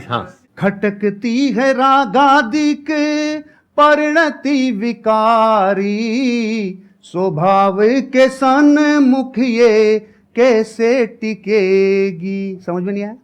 हाँ। खटकती है रागादिक परिणति विकारी, स्वभाव के सन्मुख ये कैसे टिकेगी। समझ में नहीं आया?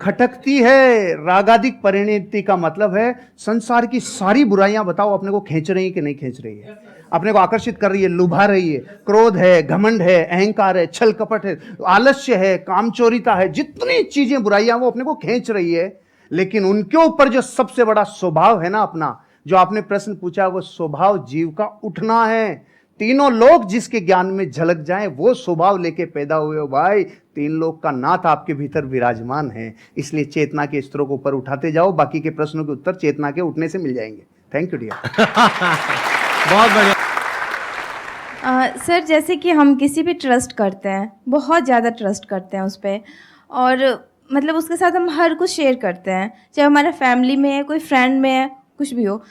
खटकती है रागादिक परिणति का मतलब है संसार की सारी बुराइयां बताओ अपने को खींच रही है कि नहीं खींच रही है, अपने को आकर्षित कर रही है, लुभा रही है। क्रोध है, घमंड है, अहंकार है, छल कपट है, आलस्य है, कामचोरिता है, जितनी चीजें बुराइयां वो अपने को खींच रही है। लेकिन उनके ऊपर जो सबसे बड़ा स्वभाव है ना अपना, जो आपने प्रश्न पूछा, वो स्वभाव जीव का उठना है। तीनों लोग जिसके ज्ञान में झलक जाएं वो स्वभाव लेके पैदा हुए हो भाई। तीन लोग का नाथ आपके भीतर विराजमान है, इसलिए चेतना के स्तरों को ऊपर उठाते जाओ। बाकी के प्रश्नों के उत्तर चेतना के उठने से मिल जाएंगे। Thank you dear. बहुत बढ़िया। सर जैसे कि हम किसी पे ट्रस्ट करते हैं, बहुत ज़्यादा ट्रस्ट करते हैं उस पर, और मतलब उसके साथ हम हर कुछ शेयर करते हैं, चाहे हमारा फैमिली में है, कोई फ्रेंड में है, कुछ भी हो।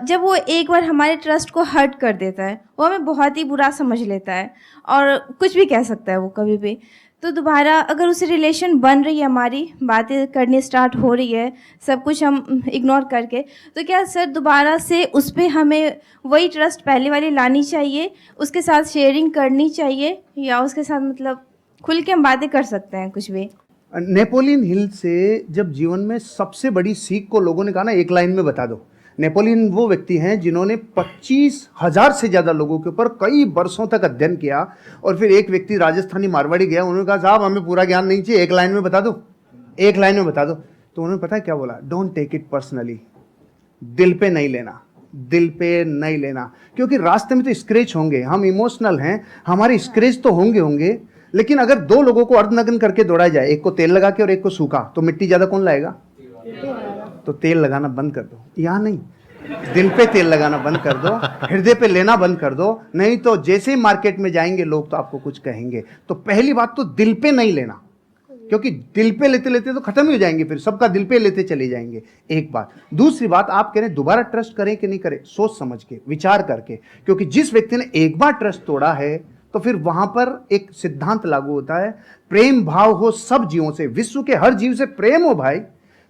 जब वो एक बार हमारे ट्रस्ट को हर्ट कर देता है, वो हमें बहुत ही बुरा समझ लेता है और कुछ भी कह सकता है वो कभी भी। तो दोबारा अगर उससे रिलेशन बन रही है, हमारी बातें करनी स्टार्ट हो रही है, सब कुछ हम इग्नोर करके, तो क्या सर दोबारा से उस पर हमें वही ट्रस्ट पहले वाली लानी चाहिए, उसके साथ शेयरिंग करनी चाहिए, या उसके साथ मतलब खुल के हम बातें कर सकते हैं कुछ भी? नेपोलियन हिल से जब जीवन में सबसे बड़ी सीख को लोगों ने कहा ना, एक लाइन में बता दो। नेपोलियन वो व्यक्ति हैं जिन्होंने 25,000 से ज़्यादा लोगों के ऊपर कई वर्षों तक अध्ययन किया, और फिर एक व्यक्ति राजस्थानी मारवाड़ी गया, उन्होंने कहा साहब हमें पूरा ज्ञान नहीं चाहिए, एक लाइन में बता दो, एक लाइन में बता दो। तो उन्होंने पता है क्या बोला? डोंट टेक इट पर्सनली, दिल पे नहीं लेना, दिल पे नहीं लेना। क्योंकि रास्ते में तो स्क्रैच होंगे, हम इमोशनल हैं, हमारे स्क्रैच तो होंगे, लेकिन अगर दो लोगों को अर्धनग्न करके दौड़ा जाए, एक को तेल लगा के और एक को सूखा, तो मिट्टी ज्यादा कौन लाएगा? तो तेल लगाना बंद कर दो। यहाँ नहीं, दिल पे तेल लगाना बंद कर दो, हृदय पे लेना बंद कर दो, नहीं तो जैसे ही मार्केट में जाएंगे लोग तो आपको कुछ कहेंगे। तो पहली बात तो दिल पे नहीं लेना, क्योंकि दिल पे लेते लेते तो खत्म ही हो जाएंगे, फिर सबका दिल पे लेते चले जाएंगे। एक बात। दूसरी बात, आप कह रहे दोबारा ट्रस्ट करें कि नहीं करें, सोच समझ के, विचार करके, क्योंकि जिस व्यक्ति ने एक बार ट्रस्ट तोड़ा है तो फिर वहां पर एक सिद्धांत लागू होता है, प्रेम भाव हो सब जीवों से, विश्व के हर जीव से प्रेम हो भाई,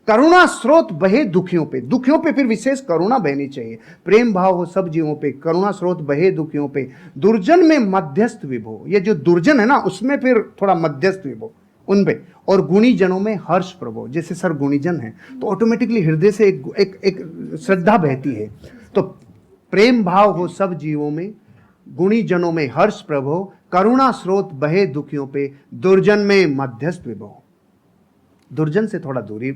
करुणा स्रोत बहे दुखियों पे, दुखियों पे फिर विशेष करुणा बहनी चाहिए। प्रेम भाव हो सब जीवों पे, करुणा स्रोत बहे दुखियों पे, दुर्जन में मध्यस्थ विभो, ये जो दुर्जन है ना उसमें फिर थोड़ा मध्यस्थ विभो उन पे, और गुणी जनों में हर्ष प्रभो। जैसे सर गुणीजन है तो ऑटोमेटिकली हृदय से एक श्रद्धा बहती है। तो प्रेम भाव हो सब जीवों में, गुणी जनों में हर्ष प्रभो, करुणा स्रोत बहे दुखियों पे, दुर्जन में मध्यस्थ विभो। दुर्जन से थोड़ा दूरी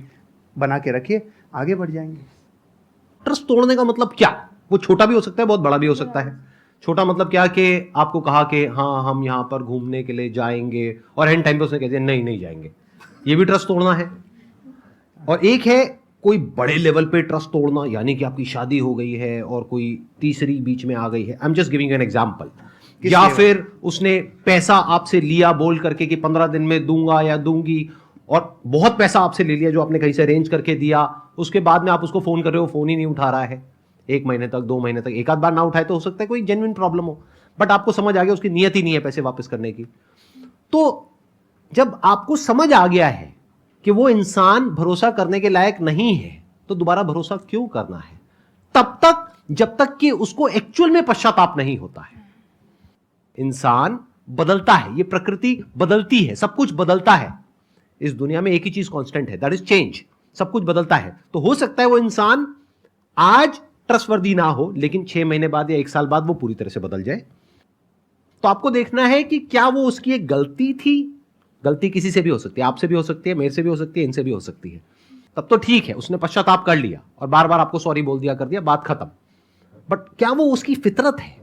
बना के रखिए, आगे बढ़ जाएंगे। ट्रस्ट तोड़ने का मतलब क्या? वो छोटा भी हो सकता है, बहुत बड़ा भी हो सकता है। छोटा मतलब क्या कि आपको कहा कि हाँ हम यहाँ पर घूमने के लिए जाएंगे, और एंड टाइम पे उसने कह दिया नहीं जाएंगे, ये भी ट्रस्ट तोड़ना है। और एक है कोई बड़े लेवल पे ट्रस्ट तोड़ना, यानी कि आपकी शादी हो गई है और कोई तीसरी बीच में आ गई है, I am just giving an example. या फिर उसने पैसा आपसे लिया बोल करके कि 15 दिन में दूंगा या दूंगी, और बहुत पैसा आपसे ले लिया जो आपने कहीं से अरेंज करके दिया, उसके बाद में आप उसको फोन कर रहे हो, फोन ही नहीं उठा रहा है 1 महीने तक, 2 महीने तक, एक आध बार ना उठाए तो हो सकता है कोई जेन्युइन प्रॉब्लम हो, बट आपको समझ आ गया उसकी नियत ही नहीं है पैसे वापस करने की। तो जब आपको समझ आ गया है कि वो इंसान भरोसा करने के लायक नहीं है, तो दोबारा भरोसा क्यों करना है? तब तक जब तक कि उसको एक्चुअल में पश्चाताप नहीं होता है। इंसान बदलता है, ये प्रकृति बदलती है, सब कुछ बदलता है। इस दुनिया में एक ही चीज कांस्टेंट है, दैट इज चेंज। सब कुछ बदलता है। तो हो सकता है वो इंसान आज ट्रस्टवर्दी ना हो, लेकिन 6 महीने बाद या 1 साल बाद वो पूरी तरह से बदल जाए। तो आपको देखना है कि क्या वो उसकी एक गलती थी। गलती किसी से भी हो सकती है, आपसे भी हो सकती है, मेरे से भी हो सकती है, इनसे भी हो सकती है। तब तो ठीक है, उसने पश्चाताप कर लिया और बार बार आपको सॉरी बोल दिया, कर दिया, बात खत्म। बट क्या वो उसकी फितरत है?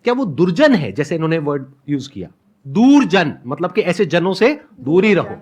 क्या वो दुर्जन है? जैसे इन्होंने वर्ड यूज किया, दूरजन, मतलब कि ऐसे जनों से दूर ही रहो।